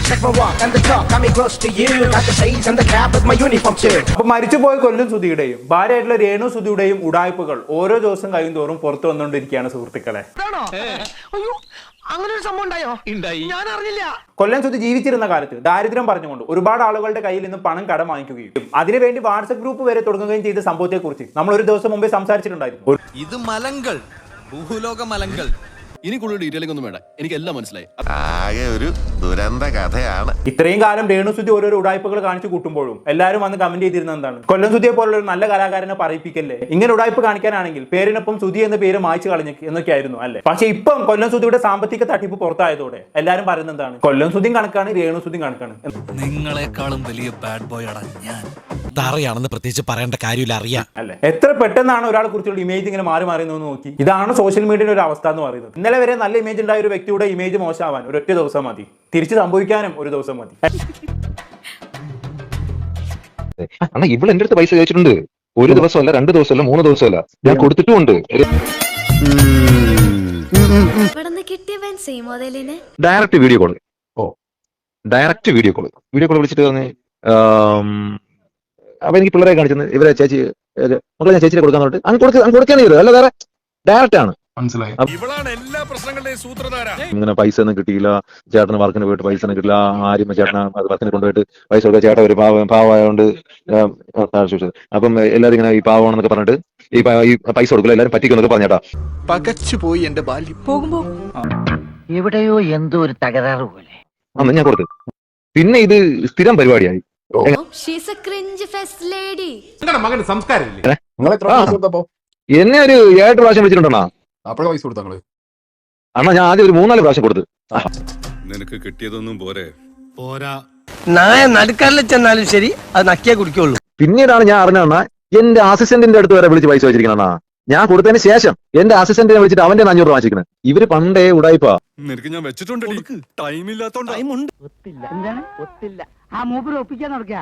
Check my walk and the talk, got me close to you. Got the shades and the cap with my uniform too. അപ്പോൾ മരിച്ചുപോയ കൊല്ലം സുധിയുടെയും ഭാര്യയായിട്ടുള്ള രേണു സുധിയുടെയും ഉടായ്പകൾ ഓരോ ദിവസം കഴിയുന്തോറും പുറത്തു വന്നുകൊണ്ടിരിക്കുകയാണ് സുഹൃത്തുക്കളെ. അങ്ങനെ ഒരു സംഭവം ഉണ്ടായോ? ഞാൻ അറിഞ്ഞില്ല. കൊല്ലം സുധി ജീവിച്ചിരുന്ന കാലത്ത് ദാരിദ്ര്യം പറഞ്ഞുകൊണ്ട് ഒരുപാട് ആളുകളുടെ കയ്യിൽ നിന്ന് പണം കടം വാങ്ങിക്കുകയും അതിനുവേണ്ടി വാട്സ്ആപ്പ് ഗ്രൂപ്പ് വരെ തുടങ്ങുകയും ചെയ്ത സംഭവത്തെക്കുറിച്ച് നമ്മൾ ഒരു ദിവസം മുമ്പേ സംസാരിച്ചിട്ടുണ്ടായിരുന്നു. ഇത് മലങ്കൾ, ഭൂലോക മലങ്കൾ. ഇനി കൂടുതൽ ഡീറ്റെയിലിംഗ് ഒന്നും വേണ്ട, എനിക്ക് എല്ലാം മനസ്സിലായി. ആകെ ഒരു ദുരന്ത കഥയാണ്. ഇത്രയും കാലം രേണു സുധി ഓരോരോ ഉടായ്പകൾ കാണിച്ചു കൂട്ടുമ്പോഴും എല്ലാവരും വന്ന് കമന്റ് ചെയ്തിരുന്നത് എന്താണ്? കൊല്ലം സുധിയെ പോലുള്ള ഒരു നല്ല കലാകാരനെ പറയിപ്പിക്കല്ലേ, ഇങ്ങനെ ഉടായ്പ കാണിക്കാനാണെങ്കിൽ പേരിനൊപ്പം സുധി എന്ന പേര് മായ്ച്ചു കളഞ്ഞു എന്നൊക്കെയായിരുന്നു അല്ലേ. പക്ഷെ ഇപ്പം കൊല്ലം സുധിയുടെ സാമ്പത്തിക തട്ടിപ്പ് പുറത്തായതോടെ എല്ലാവരും പറയുന്നത് എന്താണ്? കൊല്ലം സുധിയും കണക്കാണ്, രേണു സുധിയും കണക്കാണ്. നിങ്ങളെക്കാളും വലിയ ബാഡ് ബോയ് ആണ് ഞാൻ. തറയാണെന്ന് പ്രത്യേകിച്ച് പറയേണ്ട കാര്യമില്ല, അറിയാം അല്ലെ. എത്ര പെട്ടെന്നാണ് ഒരാളെ കുറിച്ചുള്ള ഇമേജ് ഇങ്ങനെ മാറി മാറിയെന്ന് നോക്കി. ഇതാണ് സോഷ്യൽ മീഡിയയുടെ ഒരു അവസ്ഥ എന്ന് പറയുന്നത്. ഇന്നലെ വരെ നല്ല ഇമേജ് ഉണ്ടായ ഒരു വ്യക്തിയുടെ ഇമേജ് മോശമാവാൻ ഒരൊറ്റ ദിവസം മതി, തിരിച്ചു സംഭവിക്കാനും ഒരു ദിവസം മതി. അണ്ണാ ഇവിടെ എന്റെ അടുത്ത് പൈസ ചോദിച്ചിട്ടുണ്ട്. ഒരു ദിവസമല്ല, 2 ദിവസമല്ല, 3 ദിവസമല്ല, ഞാൻ കൊടുത്തിട്ടുമുണ്ട്. ഡയറക്റ്റ് വീഡിയോ കോൾ വിളിച്ചിട്ട് പറഞ്ഞ് അപ്പൊ എനിക്ക് പിള്ളേരെ കാണിച്ചത് ഇവരെ ചേച്ചി മക്കളെ ഞാൻ ചേച്ചിയെ കൊടുക്കാൻ പറഞ്ഞിട്ട് അങ്ങ് കൊടുക്കാൻ അല്ല, വേറെ ഡയറക്റ്റ് ആണ്. ഇങ്ങനെ പൈസ ഒന്നും കിട്ടിയില്ല, ചേട്ടന് വർക്കിന് പോയിട്ട് പൈസ ഒന്നും കിട്ടില്ല, ആരും ചേട്ടന് വർക്കിന് കൊണ്ടുപോയിട്ട് പൈസ കൊടുക്കുക, ചേട്ടൻ ഒരു പാവമായതുകൊണ്ട് അപ്പം എല്ലാവരും ഇങ്ങനെ ഈ പാവമാണെന്നൊക്കെ പറഞ്ഞിട്ട് ഈ പൈസ കൊടുക്കില്ല, എല്ലാവരും പറ്റിക്കുന്നൊക്കെ പറഞ്ഞേട്ടാ. പകച്ചുപോയി എന്റെ ബാല്യം. പോകുമ്പോ എവിടെയോ എന്തോ ഒരു തകരാറ് പോലെ അന്ന് ഞാൻ കൊടുത്തു. പിന്നെ ഇത് സ്ഥിരം പരിപാടിയായി. എന്നെ ഒരു 7 പ്രാവശ്യം വിളിച്ചിട്ടുണ്ടോ? അണ്ണാ ഞാൻ ആദ്യം ഒരു 3-4 പ്രാവശ്യം കൊടുത്തു. നിനക്ക് കിട്ടിയതൊന്നും പോരാ. നായ നടുക്കാരിൽ ചെന്നാലും ശരി, അത് നക്കിയേ കുടിക്കുള്ളൂ. പിന്നീടാണ് ഞാൻ അറിഞ്ഞ എന്റെ അസിസ്റ്റന്റിന്റെ അടുത്ത് വരെ വിളിച്ച് പൈസ വെച്ചിരിക്കണ. ഞാൻ കൊടുത്തതിന് ശേഷം എന്റെ അസിസ്റ്റന്റിനെ വിളിച്ചിട്ട് അവന്റെ 500 രൂപ വാങ്ങിച്ചിരിക്കുന്നത്. ഇവര് പണ്ടേ ഉടായിപ്പാ. നിനക്ക് ഞാൻ വെച്ചിട്ടുണ്ട്, ടൈം ഇല്ലാത്തോണ്ട്. ഒത്തില്ല. ആ മൂപ്പര് ഒപ്പിക്കാൻ നടക്കുക.